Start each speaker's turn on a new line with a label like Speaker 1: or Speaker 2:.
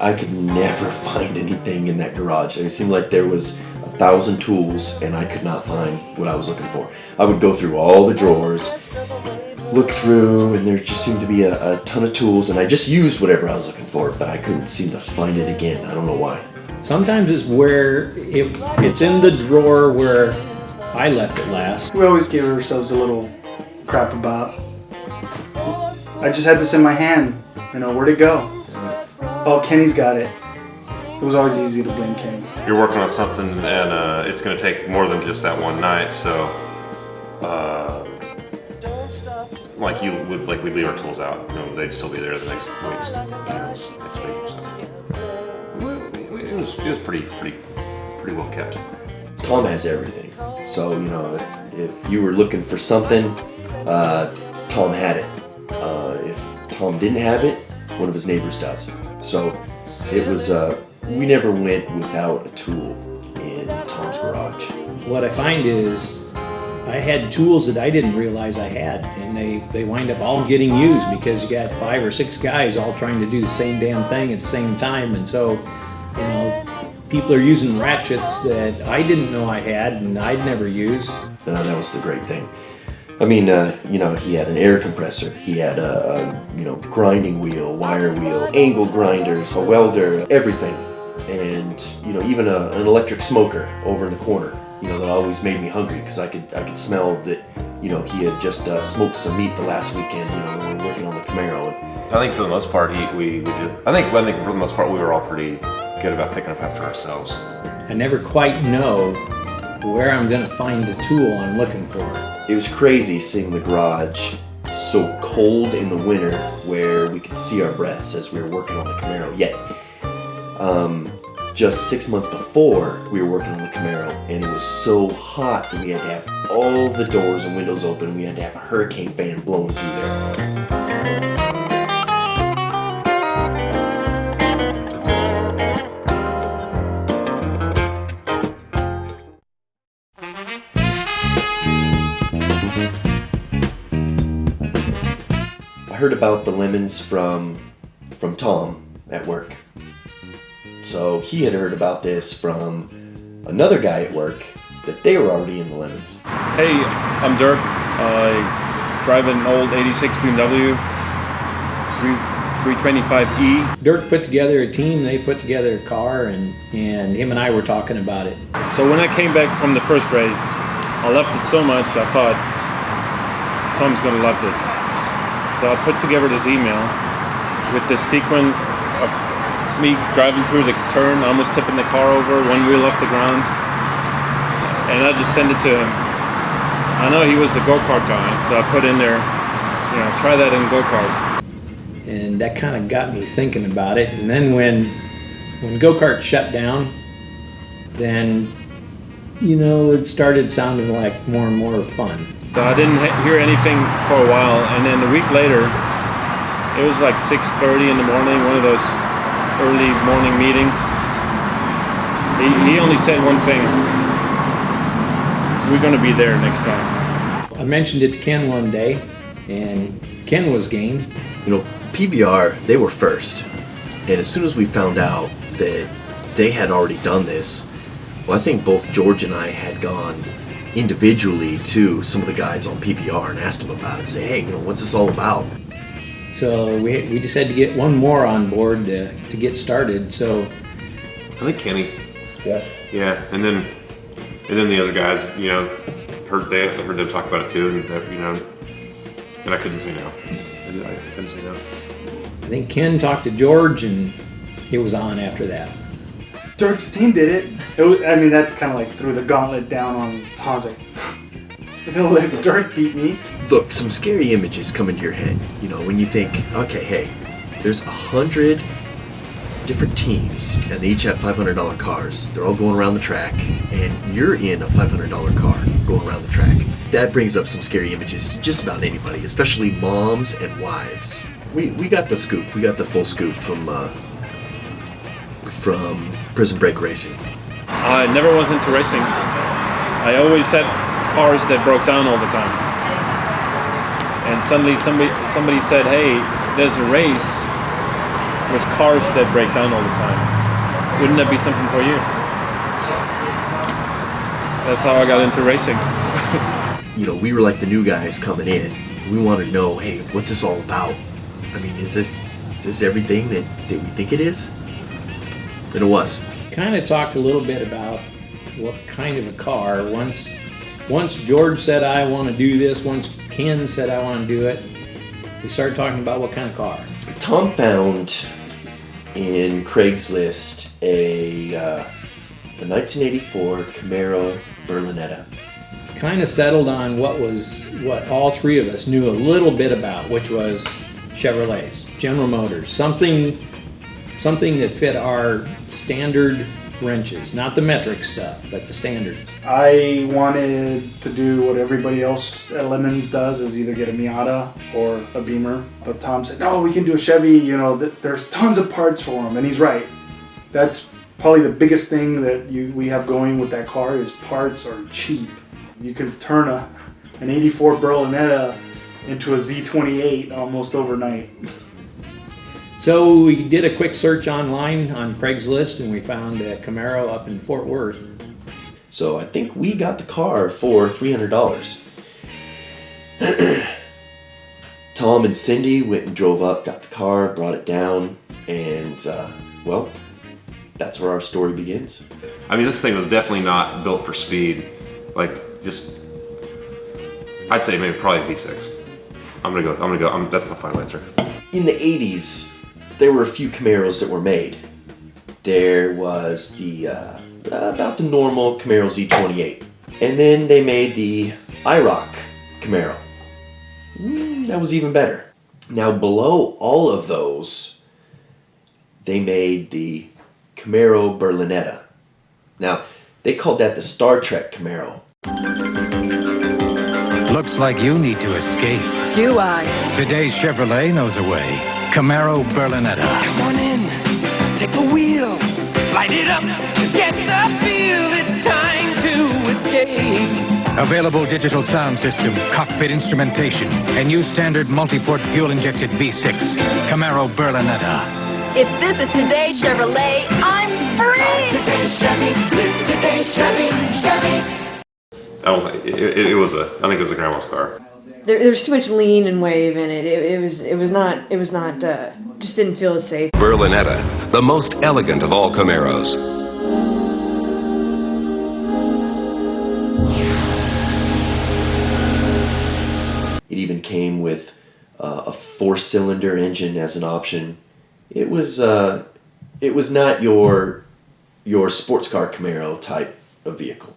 Speaker 1: I could never find anything in that garage. It seemed like there was 1,000 tools and I could not find what I was looking for. I would go through all the drawers, look through, and there just seemed to be a ton of tools, and I just used whatever I was looking for, but I couldn't seem to find it again. I don't know why.
Speaker 2: Sometimes it's where it's in the drawer where I left it last.
Speaker 3: We always give ourselves a little crap about, I just had this in my hand, where'd it go? Oh, Kenny's got it. It was always easy to blame Kenny.
Speaker 4: You're working on something and it's going to take more than just that one night, so we'd leave our tools out. They'd still be there the next week. So it was pretty well kept.
Speaker 1: Tom has everything. So, if you were looking for something, Tom had it. If Tom didn't have it, one of his neighbors does. So it was, we never went without a tool in Tom's garage.
Speaker 2: What I find is I had tools that I didn't realize I had, and they wind up all getting used because you got 5 or 6 guys all trying to do the same damn thing at the same time, and so, people are using ratchets that I didn't know I had and I'd never used.
Speaker 1: That was the great thing. I mean, he had an air compressor, he had a grinding wheel, wire wheel, angle grinders, a welder, everything. And, even an electric smoker over in the corner, that always made me hungry because I could smell that, he had just smoked some meat the last weekend, when we were working on the Camaro.
Speaker 4: I think for the most part, we did. I think for the most part, we were all pretty good about picking up after ourselves.
Speaker 2: I never quite know where I'm going to find the tool I'm looking for.
Speaker 1: It was crazy seeing the garage so cold in the winter where we could see our breaths as we were working on the Camaro. Yet, just 6 months before we were working on the Camaro, and it was so hot that we had to have all the doors and windows open. We had to have a hurricane fan blowing through there. I heard about the lemons from Tom at work. So he had heard about this from another guy at work that they were already in the lemons.
Speaker 5: Hey, I'm Dirk. I drive an old 86 BMW 325E.
Speaker 2: Dirk put together a team, they put together a car, and him and I were talking about it.
Speaker 5: So when I came back from the first race, I loved it so much, I thought, Tom's gonna love this. So I put together this email with this sequence of me driving through the turn, almost tipping the car over, one wheel off the ground, and I just sent it to him. I know he was the go-kart guy, so I put in there, try that in go-kart.
Speaker 2: And that kind of got me thinking about it. And then when go-kart shut down, then, it started sounding like more and more fun.
Speaker 5: So I didn't hear anything for a while, and then a week later, it was like 6:30 in the morning, one of those early morning meetings. He only said one thing: we're going to be there next time.
Speaker 2: I mentioned it to Ken one day, and Ken was game.
Speaker 1: PBR, they were first. And as soon as we found out that they had already done this, well, I think both George and I had gone individually to some of the guys on PBR and asked them about it. Say, hey, what's this all about?
Speaker 2: So we just had to get one more on board to get started. So
Speaker 4: I think Kenny.
Speaker 2: Yeah.
Speaker 4: Yeah, and then the other guys, heard them talk about it too, and I couldn't say no. I couldn't say no.
Speaker 2: I think Ken talked to George, and it was on after that.
Speaker 3: Dirk's team did it. That kind of threw the gauntlet down on Tom's. Let Dirk beat me.
Speaker 1: Look, some scary images come into your head, when you think, okay, hey, there's 100 different teams, and they each have $500 cars. They're all going around the track, and you're in a $500 car going around the track. That brings up some scary images to just about anybody, especially moms and wives. We got the scoop. We got the full scoop from Prison Break Racing.
Speaker 5: I never was into racing. I always had cars that broke down all the time. And suddenly somebody said, hey, there's a race with cars that break down all the time. Wouldn't that be something for you? That's how I got into racing.
Speaker 1: You know, we were like the new guys coming in. We wanted to know, hey, what's this all about? I mean, is this everything that we think it is? And it was.
Speaker 2: Kind of talked a little bit about what kind of a car. Once George said, I want to do this, once Ken said, I want to do it, we started talking about what kind of car.
Speaker 1: Tom found in Craigslist a 1984 Camaro Berlinetta.
Speaker 2: Kind of settled on what all three of us knew a little bit about, which was Chevrolets, General Motors, something that fit our standard wrenches, not the metric stuff, but the standard.
Speaker 3: I wanted to do what everybody else at Lemons does, is either get a Miata or a Beamer. But Tom said, no, we can do a Chevy, you know, there's tons of parts for them. And he's right. That's probably the biggest thing that we have going with that car is parts are cheap. You can turn an 84 Berlinetta into a Z28 almost overnight.
Speaker 2: So we did a quick search online on Craigslist and we found a Camaro up in Fort Worth.
Speaker 1: So I think we got the car for $300. Tom and Cindy went and drove up, got the car, brought it down, and well, that's where our story begins.
Speaker 4: I mean, this thing was definitely not built for speed. Like, just, I'd say maybe probably V6. I'm gonna go. That's my final answer.
Speaker 1: In the 80s, there were a few Camaros that were made. There was the about the normal Camaro Z28, and then they made the IROC Camaro. That was even better. Now below all of those, they made the Camaro Berlinetta. Now they called that the Star Trek Camaro.
Speaker 6: Looks like you need to escape.
Speaker 7: Do I?
Speaker 6: Today's Chevrolet knows a way. Camaro Berlinetta.
Speaker 7: Come on in, take the wheel, light it up, get the feel, it's time to escape.
Speaker 6: Available digital sound system, cockpit instrumentation, and new standard multi-port fuel-injected V6. Camaro Berlinetta.
Speaker 8: If this is today's Chevrolet, I'm free!
Speaker 7: Today's Chevy, today's Chevy, Chevy.
Speaker 4: I don't think it was I think it was a grandma's car.
Speaker 9: There's too much lean and wave in it. It was not, just didn't feel as safe.
Speaker 10: Berlinetta, the most elegant of all Camaros.
Speaker 1: It even came with a 4-cylinder engine as an option. It was not your sports car Camaro type of vehicle.